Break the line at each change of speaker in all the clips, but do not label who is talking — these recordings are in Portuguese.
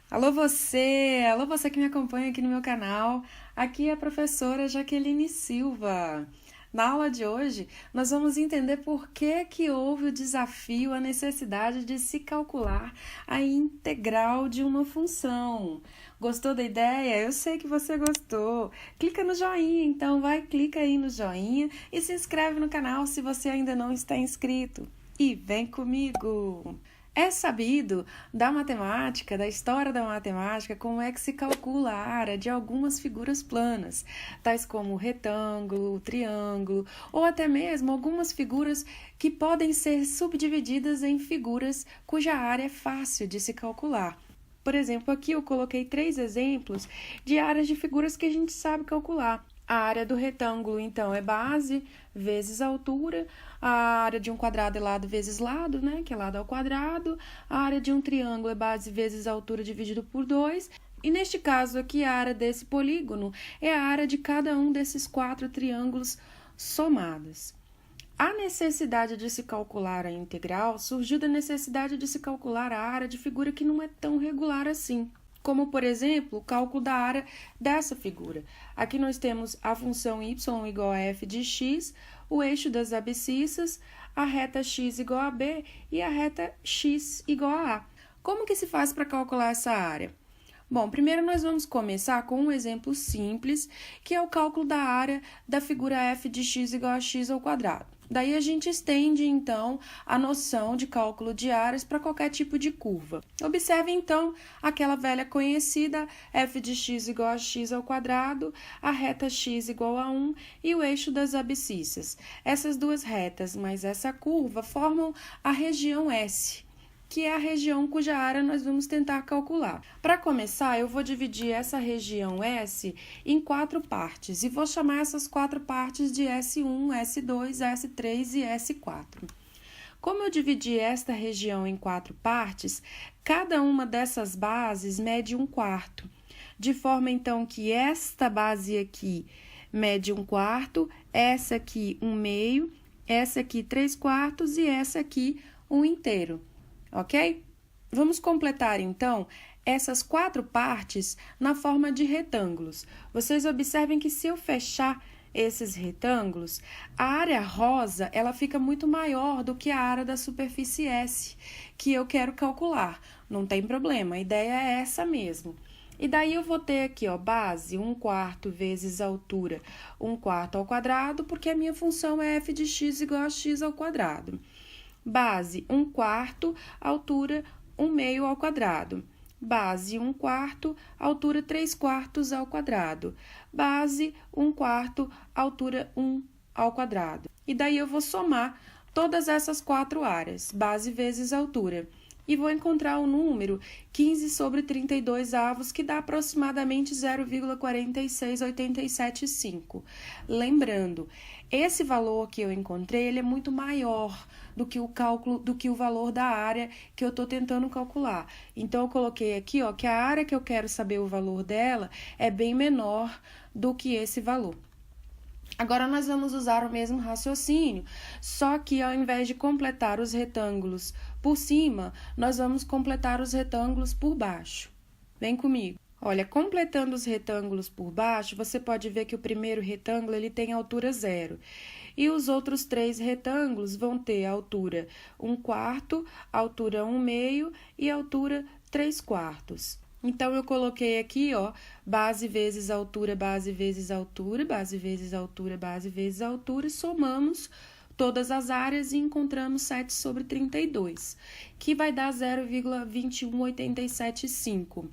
Alô você que me acompanha aqui no meu canal. Aqui é a professora Jaqueline Silva. Na aula de hoje, nós vamos entender por que houve o desafio, a necessidade de se calcular a integral de uma função. Gostou da ideia? Eu sei que você gostou. Clica no joinha, então clica aí no joinha e se inscreve no canal se você ainda não está inscrito. E vem comigo! É sabido da matemática, da história da matemática, como é que se calcula a área de algumas figuras planas, tais como o retângulo, o triângulo, ou até mesmo algumas figuras que podem ser subdivididas em figuras cuja área é fácil de se calcular. Por exemplo, aqui eu coloquei 3 exemplos de áreas de figuras que a gente sabe calcular. A área do retângulo, então, é base vezes altura. A área de um quadrado é lado vezes lado, né? Que é lado ao quadrado. A área de um triângulo é base vezes altura dividido por 2. E neste caso aqui, a área desse polígono é a área de cada um desses 4 triângulos somados. A necessidade de se calcular a integral surgiu da necessidade de se calcular a área de figura que não é tão regular assim. Como, por exemplo, o cálculo da área dessa figura. Aqui nós temos a função y igual a f de x, o eixo das abscissas, a reta x igual a b e a reta x igual a a. Como que se faz para calcular essa área? Bom, primeiro nós vamos começar com um exemplo simples, que é o cálculo da área da figura f de x igual a x ao quadrado. Daí a gente estende, então, a noção de cálculo de áreas para qualquer tipo de curva. Observe, então, aquela velha conhecida, f de x igual a x ao quadrado, a reta x igual a 1 e o eixo das abscissas. Essas duas retas mais essa curva formam a região S, que é a região cuja área nós vamos tentar calcular. Para começar, eu vou dividir essa região S em 4 partes e vou chamar essas 4 partes de S1, S2, S3 e S4. Como eu dividi esta região em 4 partes, cada uma dessas bases mede 1/4, de forma então que esta base aqui mede 1/4, essa aqui 1/2, essa aqui 3/4 e essa aqui 1/3. Ok? Vamos completar, então, essas 4 partes na forma de retângulos. Vocês observem que se eu fechar esses retângulos, a área rosa, ela fica muito maior do que a área da superfície S, que eu quero calcular. Não tem problema, a ideia é essa mesmo. E daí eu vou ter aqui, ó, base 1/4 vezes altura 1/4 ao quadrado, porque a minha função é f de x igual a x ao quadrado. Base 1/4, altura 1/2 ao quadrado. Base 1/4, altura 3/4 ao quadrado. Base 1/4, altura 1 ao quadrado. E daí eu vou somar todas essas 4 áreas, base vezes altura. E vou encontrar o número 15 sobre 32 avos, que dá aproximadamente 0,46875. Lembrando, esse valor que eu encontrei, ele é muito maior do que o valor da área que eu estou tentando calcular. Então, eu coloquei aqui, ó, que a área que eu quero saber o valor dela é bem menor do que esse valor. Agora, nós vamos usar o mesmo raciocínio, só que ao invés de completar os retângulos por cima, nós vamos completar os retângulos por baixo. Vem comigo. Olha, completando os retângulos por baixo, você pode ver que o primeiro retângulo ele tem altura 0. E os outros 3 retângulos vão ter altura 1/4, altura 1/2 e altura 3/4. Então, eu coloquei aqui, ó, base vezes altura, base vezes altura, base vezes altura, base vezes altura, e somamos todas as áreas e encontramos 7 sobre 32, que vai dar 0,21875.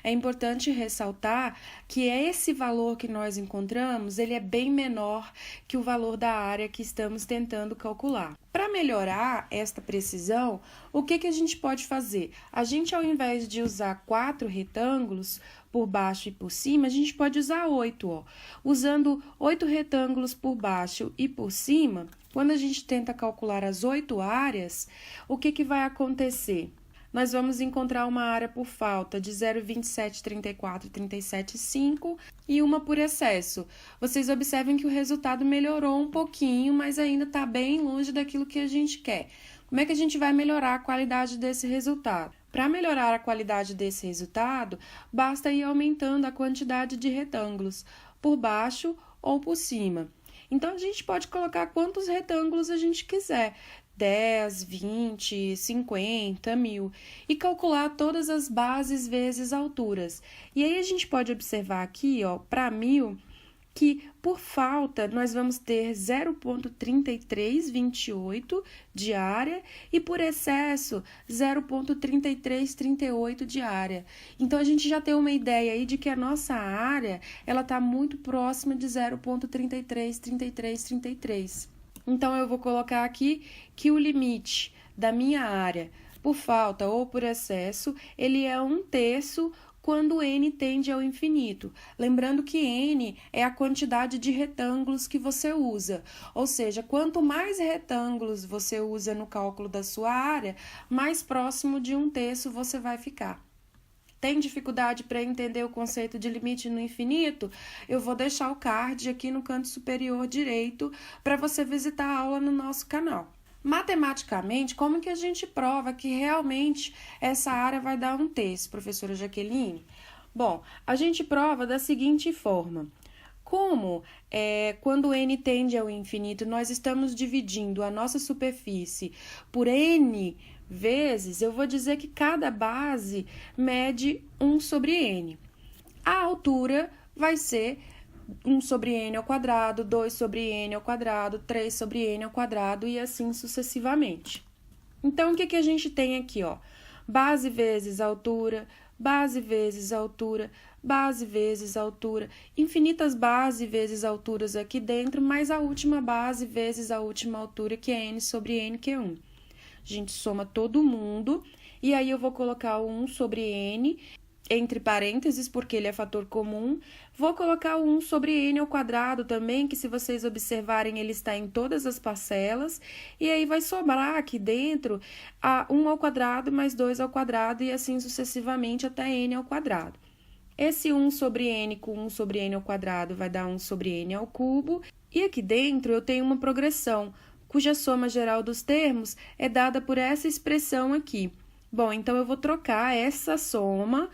É importante ressaltar que esse valor que nós encontramos, ele é bem menor que o valor da área que estamos tentando calcular. Para melhorar esta precisão, o que a gente pode fazer? A gente, ao invés de usar 4 retângulos por baixo e por cima, a gente pode usar 8, ó. Usando 8 retângulos por baixo e por cima, quando a gente tenta calcular as 8 áreas, o que vai acontecer? nós vamos encontrar uma área por falta de 0,273437,5 e uma por excesso. Vocês observem que o resultado melhorou um pouquinho, mas ainda está bem longe daquilo que a gente quer. Como é que a gente vai melhorar a qualidade desse resultado? Para melhorar a qualidade desse resultado, basta ir aumentando a quantidade de retângulos, por baixo ou por cima. Então, a gente pode colocar quantos retângulos a gente quiser, 10, 20, 50, 1000, e calcular todas as bases vezes alturas. E aí, a gente pode observar aqui, para 1000, que por falta nós vamos ter 0,3328 de área e por excesso 0,3338 de área. Então, a gente já tem uma ideia aí de que a nossa área ela está muito próxima de 0,333333. Então, eu vou colocar aqui que o limite da minha área por falta ou por excesso, ele é 1/3 quando n tende ao infinito. Lembrando que n é a quantidade de retângulos que você usa. Ou seja, quanto mais retângulos você usa no cálculo da sua área, mais próximo de 1/3 você vai ficar. Tem dificuldade para entender o conceito de limite no infinito? Eu vou deixar o card aqui no canto superior direito para você visitar a aula no nosso canal. Matematicamente, como que a gente prova que realmente essa área vai dar 1/3, professora Jaqueline? Bom, a gente prova da seguinte forma. Como quando n tende ao infinito, nós estamos dividindo a nossa superfície por n vezes, eu vou dizer que cada base mede 1/n. A altura vai ser 1/n², 2/n², 3/n² e assim sucessivamente. Então, o que a gente tem aqui, Base vezes altura, base vezes altura, base vezes altura, infinitas bases vezes alturas aqui dentro, mais a última base vezes a última altura, que é n/n, que é 1. A gente soma todo mundo, e aí eu vou colocar o 1/n, entre parênteses, porque ele é fator comum. Vou colocar o 1/n² também, que se vocês observarem, ele está em todas as parcelas. E aí vai sobrar aqui dentro 1² mais 2² e assim sucessivamente até n². Esse 1/n com 1/n² vai dar 1/n². E aqui dentro eu tenho uma progressão, cuja soma geral dos termos é dada por essa expressão aqui. Bom, então eu vou trocar essa soma.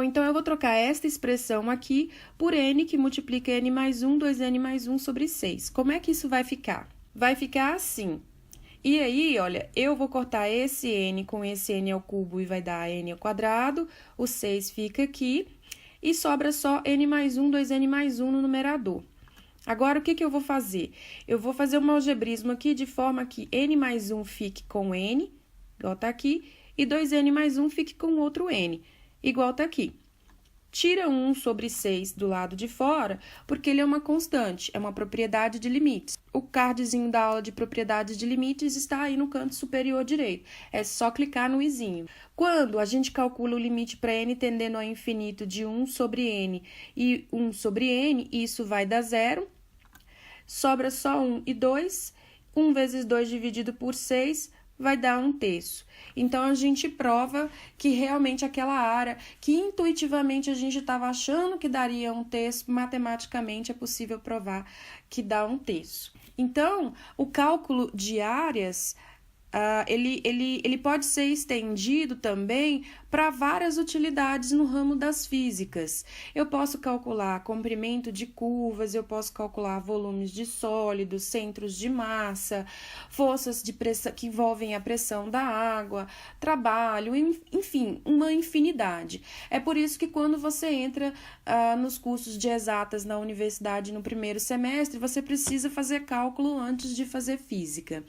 Então eu vou trocar esta expressão aqui por n, que multiplica n mais 1, 2n mais 1 sobre 6. Como é que isso vai ficar? Vai ficar assim. E aí, olha, eu vou cortar esse n com esse n² e vai dar n². O 6 fica aqui. E sobra só n mais 1, 2n mais 1 no numerador. Agora, o que eu vou fazer? Eu vou fazer um algebrismo aqui de forma que n mais 1 fique com n, igual tá aqui, e 2n mais 1 fique com outro n, igual tá aqui. Tira 1/6 do lado de fora, porque ele é uma constante, é uma propriedade de limites. O cardzinho da aula de propriedades de limites está aí no canto superior direito. É só clicar no izinho. Quando a gente calcula o limite para n tendendo ao infinito de 1/n e 1/n, isso vai dar 0. Sobra só 1 e 2. 1 vezes 2 dividido por 6 vai dar 1/3. Então, a gente prova que realmente aquela área que intuitivamente a gente estava achando que daria 1/3, matematicamente é possível provar que dá 1/3. Então, o cálculo de áreas, ele pode ser estendido também para várias utilidades no ramo das físicas. Eu posso calcular comprimento de curvas, eu posso calcular volumes de sólidos, centros de massa, forças de pressão que envolvem a pressão da água, trabalho, enfim, uma infinidade. É por isso que quando você entra nos cursos de exatas na universidade no primeiro semestre, você precisa fazer cálculo antes de fazer física.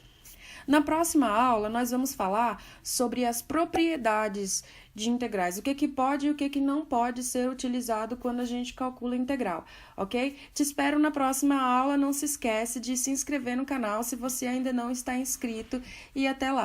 Na próxima aula, nós vamos falar sobre as propriedades de integrais, o que pode e o que não pode ser utilizado quando a gente calcula integral, ok? Te espero na próxima aula, não se esquece de se inscrever no canal se você ainda não está inscrito e até lá!